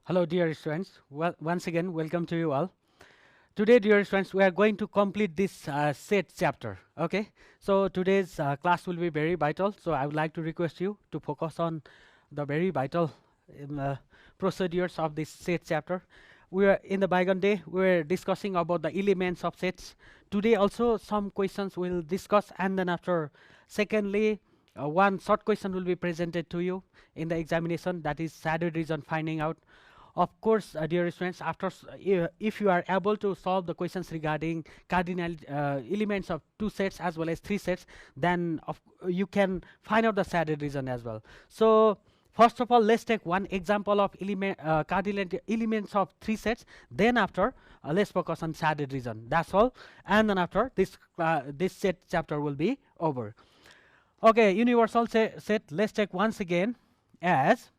Hello, dear students. Well, once again, welcome to you all. Today, dear students, we are going to complete this set chapter. Okay, so today's class will be very vital. So I would like to request you to focus on the very vital procedures of this set chapter. We are in the bygone day. We are discussing about the elements of sets. Today, also some questions we'll discuss, and then after, secondly, one short question will be presented to you in the examination. That is shaded region finding out. Of course, dear students, if you are able to solve the questions regarding cardinal elements of two sets as well as three sets, then you can find out the shaded region as well. So first of all, let's take one example of cardinal elements of three sets. Then after, let's focus on shaded region. That's all. And then after, this set chapter will be over. Okay, universal set. Let's take once again as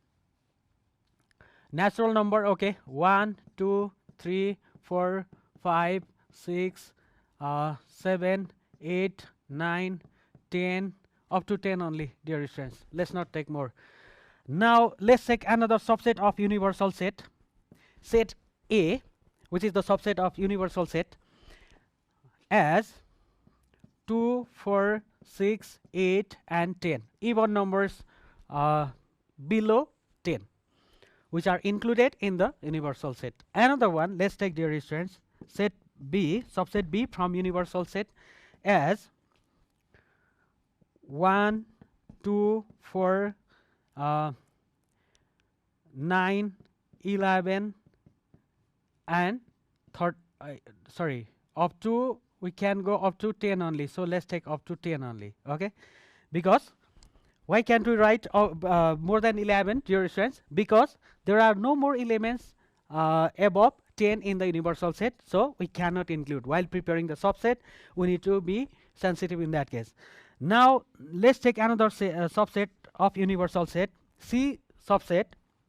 natural number. Okay, 1 2 3 4 5 6 7 8 9 10 up to 10 only, dear students. Let's not take more. Now let's take another subset of universal set, set A, which is the subset of universal set, as 2 4 6 8 and 10 even numbers below 10, which are included in the universal set. Another one, let's take, dear students, set B, subset B from universal set as 1 2 4 9 11 and up to, we can go up to 10 only. So let's take up to 10 only. Okay, because why can't we write more than 11, dear students? Because there are no more elements above 10 in the universal set, so we cannot include. While preparing the subset, we need to be sensitive in that case. Now let's take another subset of universal set, C subset,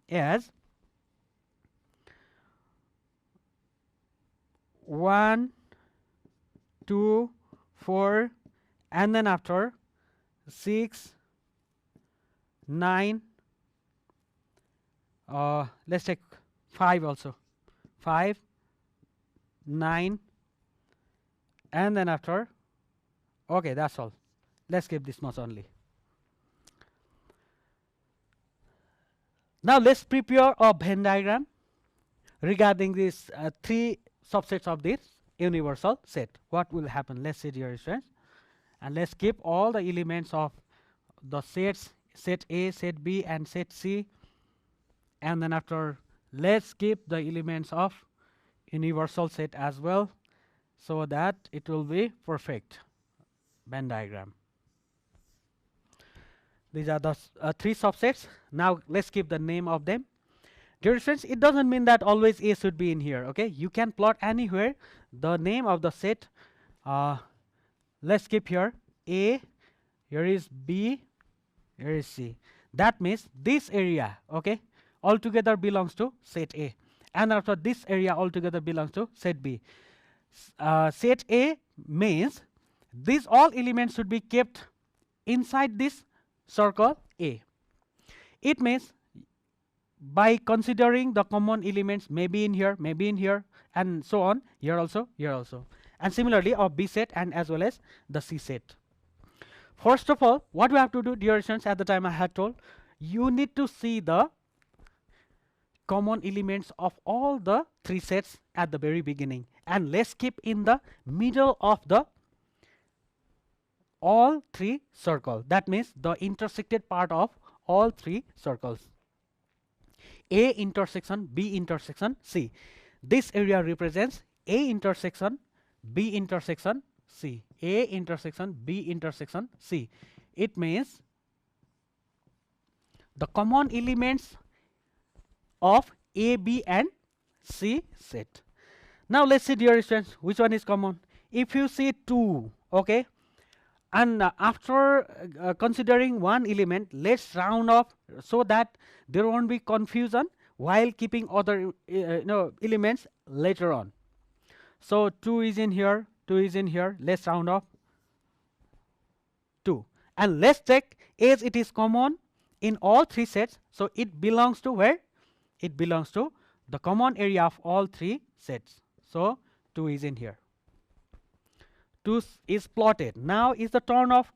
as 1 2 4 and then after 6 9, let's take 5 also, 5 9 and then after, okay, that's all. Let's keep this much only. Now let's prepare a Venn diagram regarding these three subsets of this universal set. What will happen? Let's see, dear students, and let's keep all the elements of the sets, set A, set B and set C, and then after let's keep the elements of universal set as well, so that it will be perfect Venn diagram. These are the three subsets. Now let's keep the name of them. Dear friends, it doesn't mean that always A should be in here. Okay, you can plot anywhere the name of the set. Let's keep here A, here is B, here is C. That means this area, okay, altogether belongs to set A, and after this area altogether belongs to set B. Set A means these all elements should be kept inside this circle A. It means by considering the common elements, maybe in here, and so on, here also, and similarly of B set and as well as the C set. First of all, what we have to do, dear students, at the time I had told, you need to see the common elements of all the three sets at the very beginning, and let's keep in the middle of the all three circles. That means the intersected part of all three circles. A intersection B intersection C. This area represents A intersection B intersection C. A intersection B intersection C. It means the common elements of A, B and C set. Now let's see, dear students, which one is common. If you see 2, okay, and after considering one element, let's round off so that there won't be confusion while keeping other elements later on. So 2 is in here, 2 is in here, let's round off 2, and let's check it is common in all three sets, so it belongs to where? It belongs to the common area of all three sets. So 2 is in here. 2 is plotted. Now is the turn of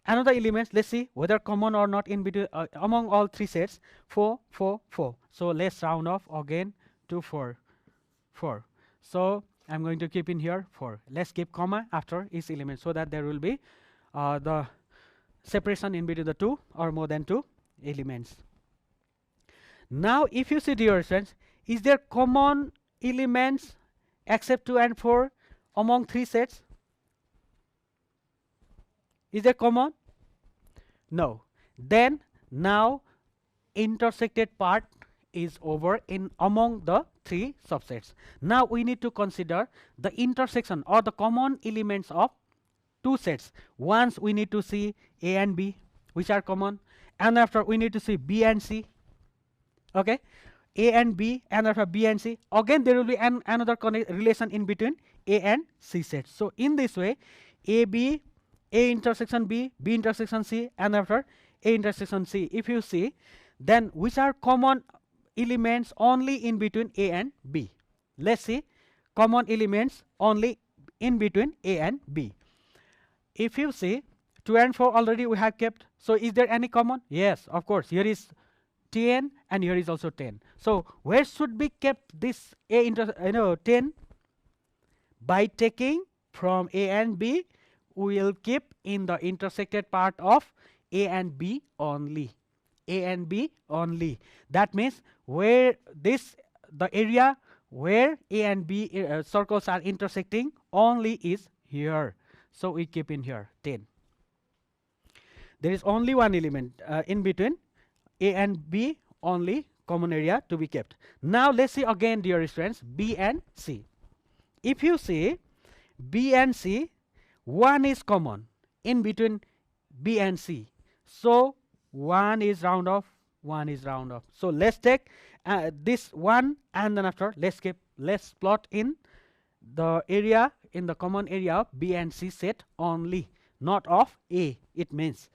another element. Let's see whether common or not in between among all three sets. 4, 4, 4. So let's round off again to 4, 4. So I'm going to keep in here 4. Let's keep comma after each element so that there will be the separation in between the 2 or more than 2 elements. Now if you see, dear friends, is there common elements except 2 and 4 among three sets? Is there common? No. Then now intersected part is over in among the three subsets. Now we need to consider the intersection or the common elements of two sets. Once we need to see A and B, which are common, and after we need to see B and C. Okay, A and B, and after B and C. Again there will be another relation in between A and C sets. So in this way, A intersection B, B intersection C, and after A intersection C. If you see, then which are common elements only in between A and B. Let's see common elements only in between A and B. If you see 2 and 4 already we have kept. So is there any common? Yes, of course. Here is 10 and here is also 10. So where should be kept this A 10? By taking from A and B, we will keep in the intersected part of A and B only. A and B only. That means where the area where A and B circles are intersecting only is here. So we keep in here 10. There is only one element in between A and B, only common area to be kept. Now let's see again, dear friends, B and C. If you see B and C, one is common in between B and C. So 1 is round off, 1 is round off. So let's take this one, and then after let's plot in the area, in the common area of B and C set only, not of A, it means.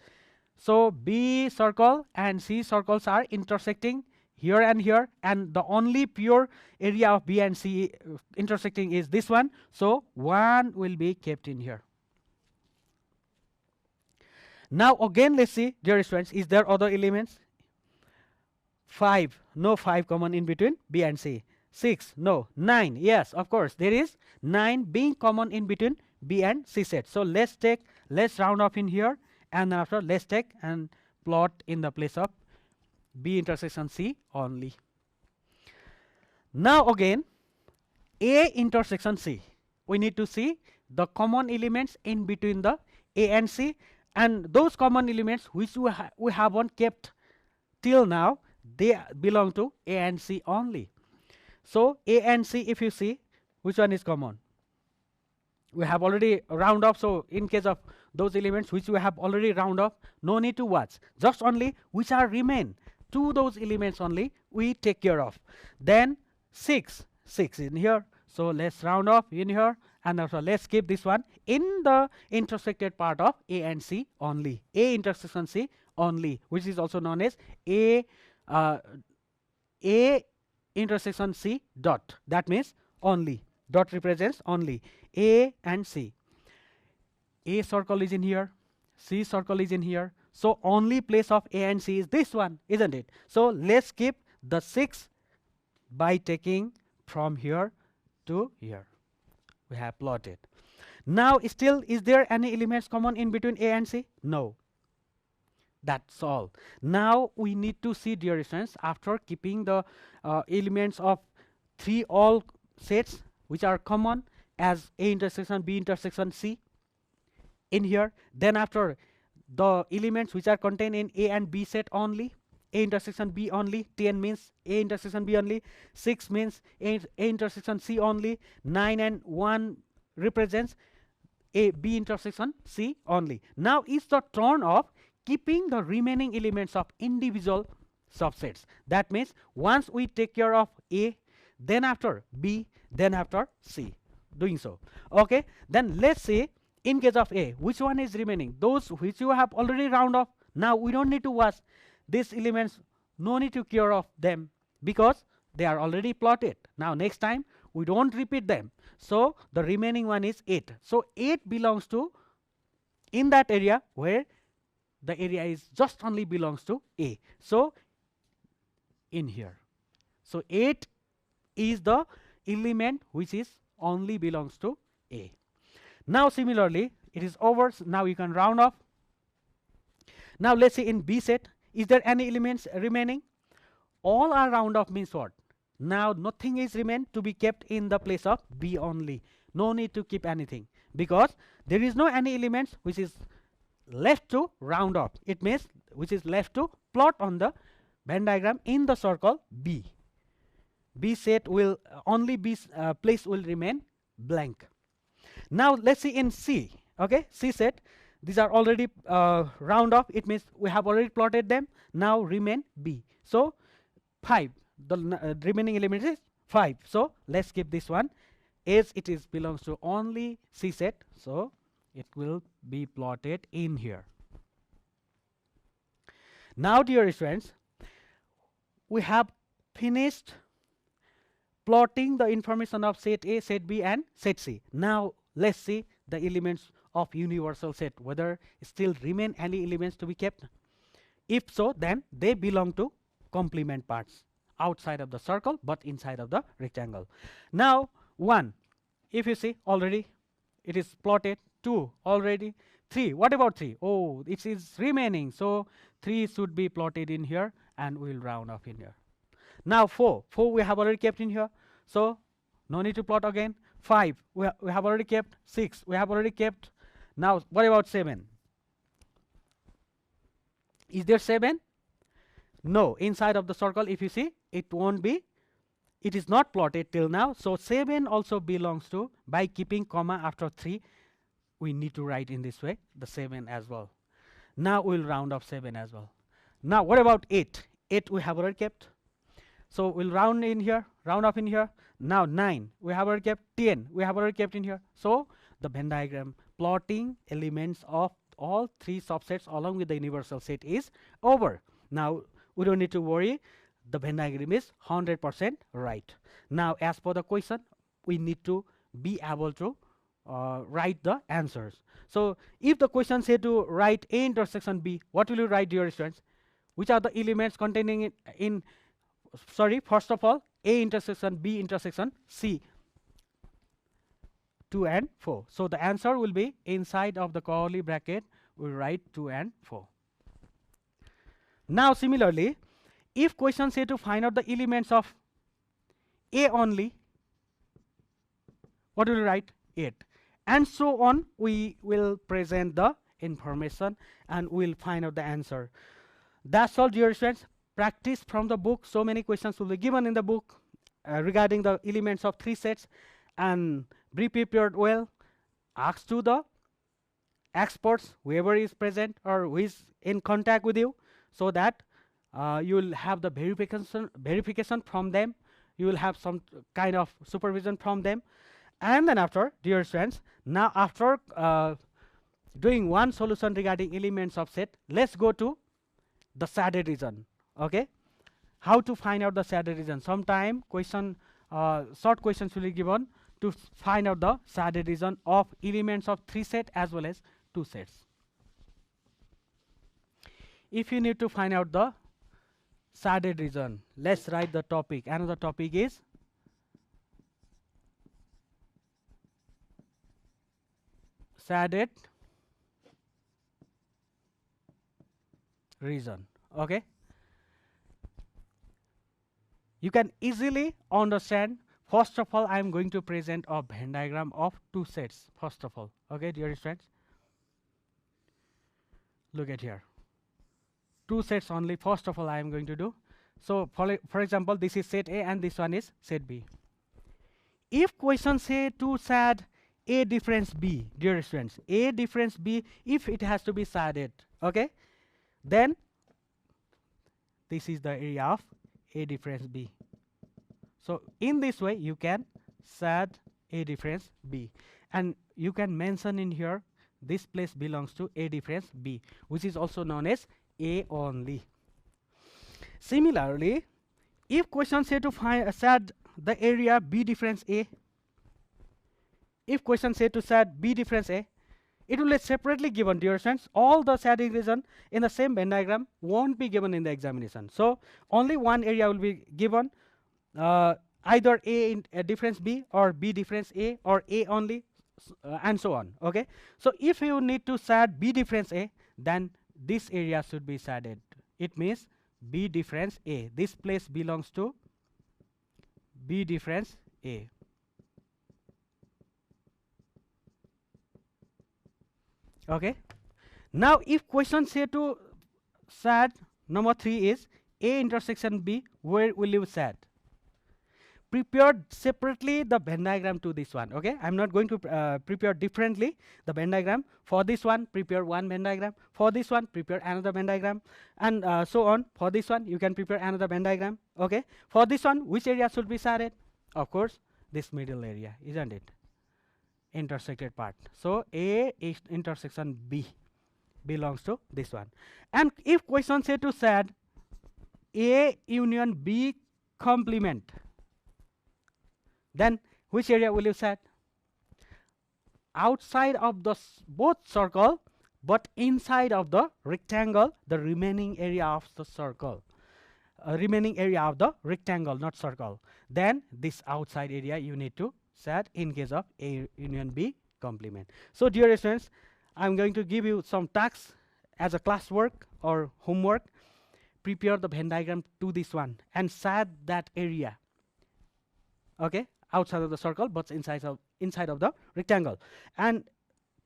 So B circle and C circles are intersecting here and here, and the only pure area of B and C intersecting is this one. So 1 will be kept in here. Now again let's see, dear students, is there other elements? 5, no 5 common in between B and C. 6, no. 9, yes, of course, there is 9 being common in between B and C set. So let's round off in here, and then after let's take and plot in the place of B intersection C only. Now again, A intersection C, we need to see the common elements in between the A and C, and those common elements which we haven't kept till now, they belong to A and C only. So A and C, if you see, which one is common? We have already round off. So in case of those elements which we have already round off, no need to watch, just only which are remain, to those elements only we take care of. Then 6 in here, so let's round off in here, and also let's keep this one in the intersected part of A and C only, A intersection C only, which is also known as A intersection C dot. That means only, dot represents only A and C. A circle is in here, C circle is in here, so only place of A and C is this one, isn't it? So let's keep the 6 by taking from here to here. We have plotted. Now still, is there any elements common in between A and C? No. That's all. Now we need to see, dear friends, after keeping the elements of all sets which are common as A intersection B intersection C in here, then after the elements which are contained in A and B set only, A intersection B only, 10 means A intersection B only, 6 means A intersection C only, 9 and 1 represents A B intersection C only. Now is the turn of keeping the remaining elements of individual subsets. That means once we take care of A, then after B, then after C, doing so. Okay, then let's see, in case of A, which one is remaining? Those which you have already round off. Now we don't need to watch these elements, no need to care of them, because they are already plotted. Now next time we don't repeat them, so the remaining one is 8. So 8 belongs to in that area where the area is just only belongs to A. So in here, so 8 is the element which is only belongs to A. Now similarly it is over. Now you can round off. Now let's say in B set, is there any elements remaining? All are round off means what? Now nothing is remain to be kept in the place of B only. No need to keep anything because there is no any elements which is left to round off. It means which is left to plot on the Venn diagram in the circle B. B set will only B place will remain blank. Now let's see in C. Okay, C set, these are already round off. It means we have already plotted them. Now remain B. So 5. The remaining element is 5. So let's keep this one as it is belongs to only C set. So it will be plotted in here. Now dear students, we have finished plotting the information of set A, set B and set C. Now let's see the elements of universal set, whether still remain any elements to be kept. If so, then they belong to complement parts outside of the circle but inside of the rectangle. Now 1, if you see already it is plotted. 2 already. 3, what about 3? Oh, it is remaining, so 3 should be plotted in here and we will round off in here. Now 4 we have already kept in here, so no need to plot again. 5 we have already kept. 6 we have already kept. Now what about 7? Is there 7? No, inside of the circle if you see it won't be, it is not plotted till now. So 7 also belongs to, by keeping comma after 3 we need to write in this way the 7 as well. Now we will round off 7 as well. Now what about 8? 8 we have already kept, so we'll round in here, round off in here. Now 9 we have already kept. 10 we have already kept in here. So the Venn diagram plotting elements of all 3 subsets along with the universal set is over. Now we don't need to worry, the Venn diagram is 100% right. Now as per the question, we need to be able to write the answers. So if the question say to write A intersection B, what will you write dear students? Which are the elements containing in first of all A intersection B intersection C, 2 and 4. So the answer will be inside of the curly bracket we will write 2 and 4. Now similarly, if question say to find out the elements of A only, what will you write? 8. And so on, we will present the information and we'll find out the answer. That's all dear students. Practice from the book. So many questions will be given in the book regarding the elements of 3 sets, and be prepared well. Ask to the experts, whoever is present or who is in contact with you, so that you will have the verification from them. You will have some kind of supervision from them. And then after, dear students, now after doing one solution regarding elements of set, let's go to the shaded region. Okay, how to find out the shaded region? Sometime question, short questions will be given to find out the shaded region of elements of 3 sets as well as 2 sets. If you need to find out the shaded region, let's write the topic. Another topic is shaded region. Okay, you can easily understand. First of all, I am going to present a Venn diagram of 2 sets. First of all, okay, dear friends, look at here. 2 sets only. First of all, I am going to do. So for example, this is set A and this one is set B. If question say to shade A difference B, dear students, A difference B, if it has to be shaded, okay, then this is the area of A difference B. So in this way you can shade A difference B, and you can mention in here this place belongs to A difference B, which is also known as A only. Similarly, if question say to find set the area B difference A, if question say to set B difference A, it will be separately given, dear students. All the shading region in the same Venn diagram won't be given in the examination. So only one area will be given, either A in difference B or B difference A or A only, and so on. Okay. So if you need to shade B difference A, then this area should be shaded. It means B difference A. This place belongs to B difference A. Okay. Now if question say to shade number 3 is A intersection B, where will you shade? Prepare separately the Venn diagram to this one. Okay, I'm not going to prepare differently the Venn diagram. For this one, prepare one Venn diagram. For this one, prepare another Venn diagram, and so on. For this one, you can prepare another Venn diagram. Okay, for this one, which area should be shaded? Of course, this middle area, isn't it? Intersected part. So A is intersection B belongs to this one. And if question say to shade A union B complement, then which area will you shade? Outside of the both circle, but inside of the rectangle, the remaining area of the circle, remaining area of the rectangle, not circle. Then this outside area you need to shade in case of A union B complement. So dear students, I'm going to give you some tasks as a classwork or homework. Prepare the Venn diagram to this one and shade that area. Okay, outside of the circle but inside of the rectangle, and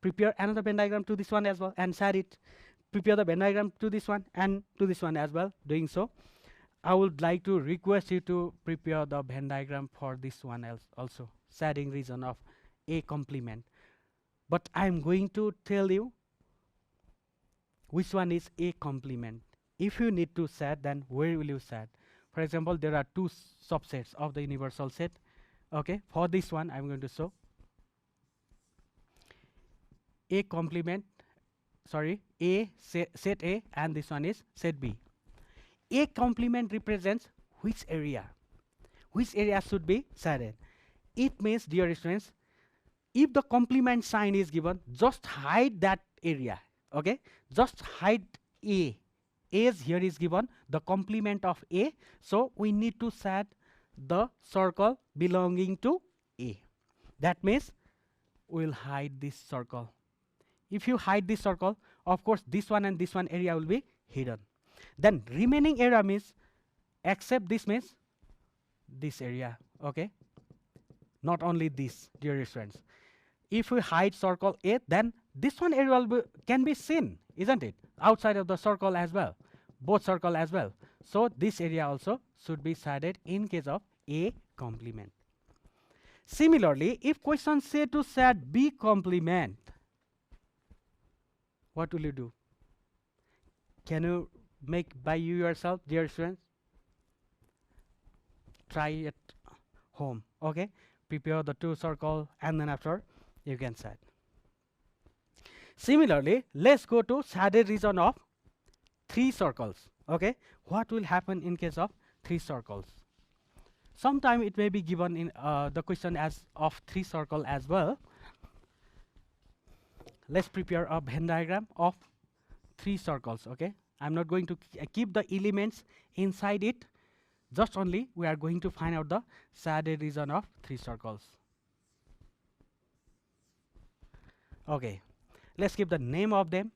prepare another Venn diagram to this one as well and shade it. Prepare the Venn diagram to this one and to this one as well. Doing so, I would like to request you to prepare the Venn diagram for this one else also, shading region of A complement. But I am going to tell you which one is A complement. If you need to shade, then where will you shade? For example, there are two subsets of the universal set. Okay, for this one I'm going to show A complement, sorry, A set A, and this one is set B. A complement represents which area? Which area should be shaded? It means, dear students, if the complement sign is given, just hide that area. Okay, just hide A. As here is given the complement of A, so we need to shade the circle belonging to A. That means we'll hide this circle. If you hide this circle, of course this one and this one area will be hidden. Then remaining area means, except this means this area. Okay, not only this, dear friends. If we hide circle A, then this one area will can be seen, isn't it? Outside of the circle as well, both circle as well. So this area also should be shaded in case of A complement. Similarly, if question say to shade B complement, what will you do? Can you make by yourself, dear students? Try at home. Okay, prepare the two circle and then after you can shade. Similarly, let's go to shaded region of three circles. Okay, what will happen in case of three circles? Sometime it may be given in the question as of three circle as well. Let's prepare a Venn diagram of three circles. Okay, I'm not going to keep the elements inside it, just only we are going to find out the shaded region of three circles. Okay, let's give the name of them.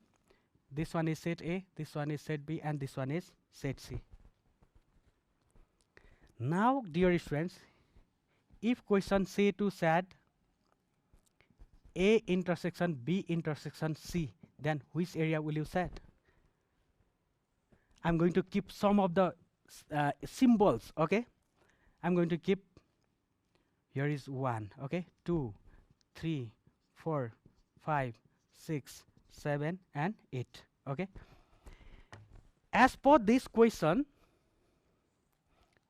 This one is set A, this one is set B, and this one is set C. Now, dear friends, if question say to shade A intersection B intersection C, then which area will you shade? I'm going to keep some of the symbols. Okay, I'm going to keep, here is 1, okay, 2, 3, 4, 5, 6, 7, and 8. Okay, as per this question,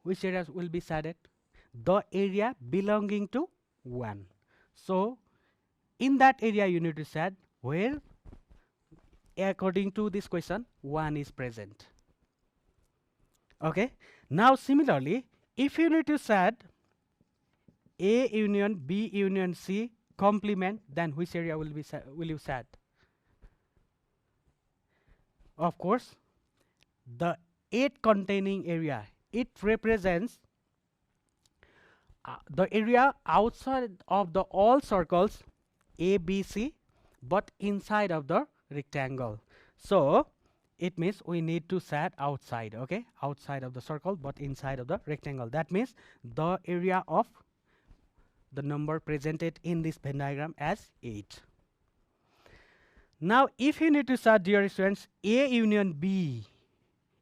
which areas will be shaded? The area belonging to 1. So in that area you need to shade where, according to this question, 1 is present. Okay, now similarly, If you need to set A union B union C complement, then which area will you set? Of course, the 8 containing area. It represents the area outside of the all circles A, B, C, but inside of the rectangle. So it means we need to set outside, okay, outside of the circle but inside of the rectangle. That means the area of the number presented in this Venn diagram as 8. Now if you need to set, dear students, A union B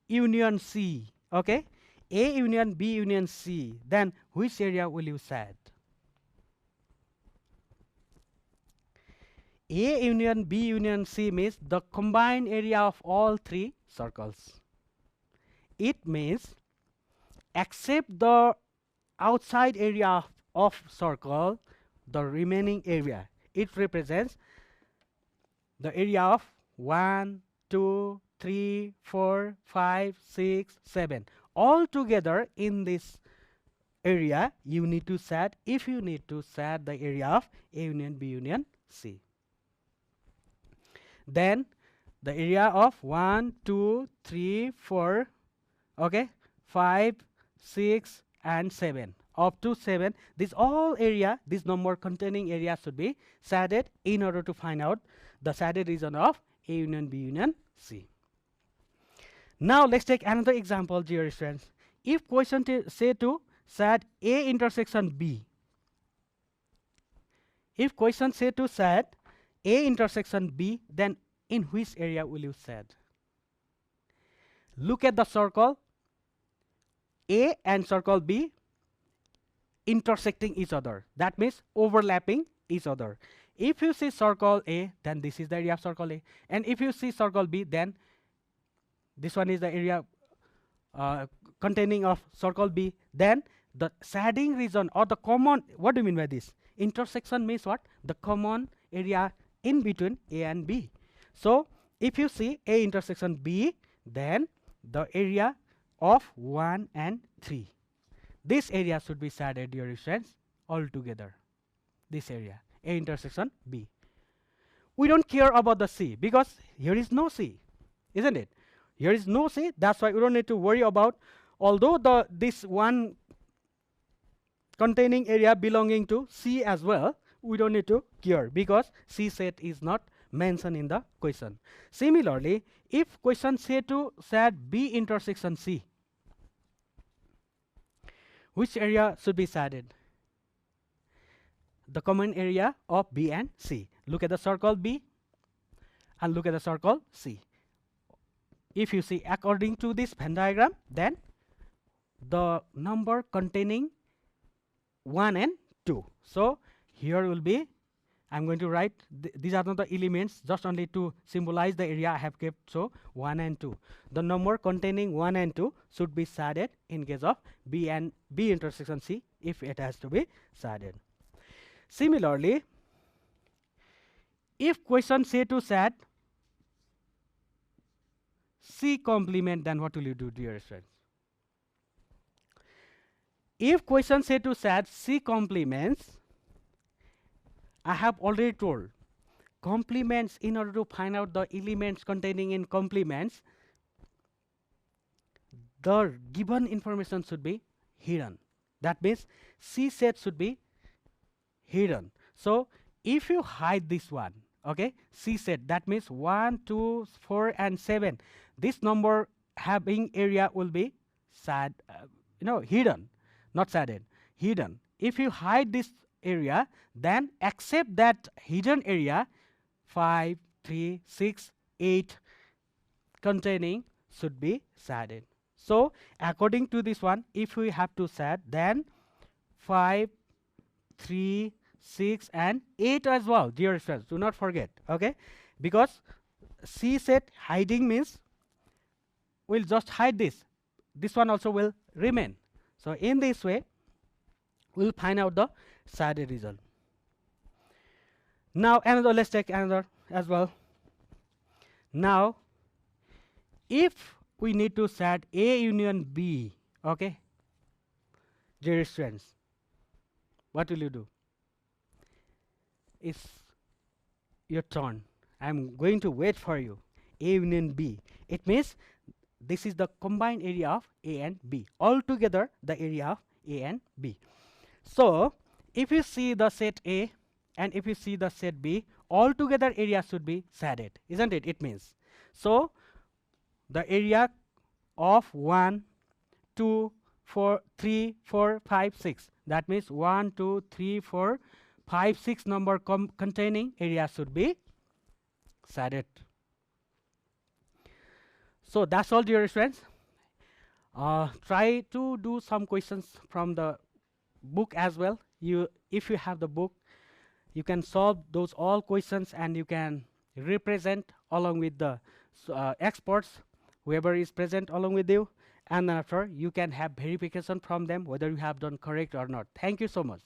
union C, okay, A union B union C, then which area will you set? A union B union C means the combined area of all 3 circles. It means except the outside area of circle, the remaining area, it represents the area of 1, 2, 3, 4, 5, 6, 7. All together in this area you need to set, if you need to set the area of A union B union C. Then the area of 1, 2, 3, 4, okay, 5, 6 and 7, up to 7, this all area, this number containing area should be shaded in order to find out the shaded region of A union B union C. Now let's take another example, dear students. If question say to shade A intersection B, if question say to shade A intersection B, then in which area will you shade? Look at the circle A and circle B intersecting each other. That means overlapping each other. If you see circle A, then this is the area of circle A. And if you see circle B, then this one is the area containing of circle B. Then the shading region or the common, what do you mean by this? Intersection means what? The common area in between A and B. So if you see A intersection B, then the area of 1 and 3. This area should be shaded, dear friends, all together. This area, A intersection B. We don't care about the C because here is no C, isn't it? Here is no C, that's why we don't need to worry about, although this one containing area belonging to C as well, we don't need to care because C set is not mentioned in the question. Similarly, if question say to shade B intersection C, which area should be shaded? The common area of B and C. Look at the circle B and look at the circle C. If you see according to this Venn diagram, then the number containing 1 and 2. So here will be, I'm going to write, these are not the elements, just only to symbolize the area I have kept. So 1 and 2. The number containing 1 and 2 should be shaded in case of B and B intersection C, if it has to be shaded. Similarly, if question say to shade C complement, then what will you do, dear friends? If question say to shade C complements, I have already told complements, in order to find out the elements containing in complements, the given information should be hidden. That means C set should be hidden. So if you hide this one, okay, C set, that means 1, 2, 4 and 7, this number having area will be hidden, not shaded, hidden. If you hide this area, then accept that hidden area 5, 3, 6, 8 containing should be shaded. So according to this one, if we have to shade, then 5, 3, 6 and 8 as well, dear friends, do not forget, okay, because C set hiding means we'll just hide this one also will remain. So in this way we'll find out the shaded region. Now let's take another as well. Now if we need to shade A union B, okay, Dear students, what will you do? It's your turn. I'm going to wait for you. A union B. It means this is the combined area of A and B. Altogether, the area of A and B. So, if you see the set A and if you see the set B, altogether area should be shaded, isn't it? It means. So, the area of 1, 2, 4, 3, 4, 5, 6. That means 1, 2, 3, 4, 5, 6 number containing area should be shaded. So that's all, dear friends. Try to do some questions from the book as well. If you have the book, you can solve those all questions and you can represent along with the experts, whoever is present along with you, and then after you can have verification from them whether you have done correct or not. Thank you so much.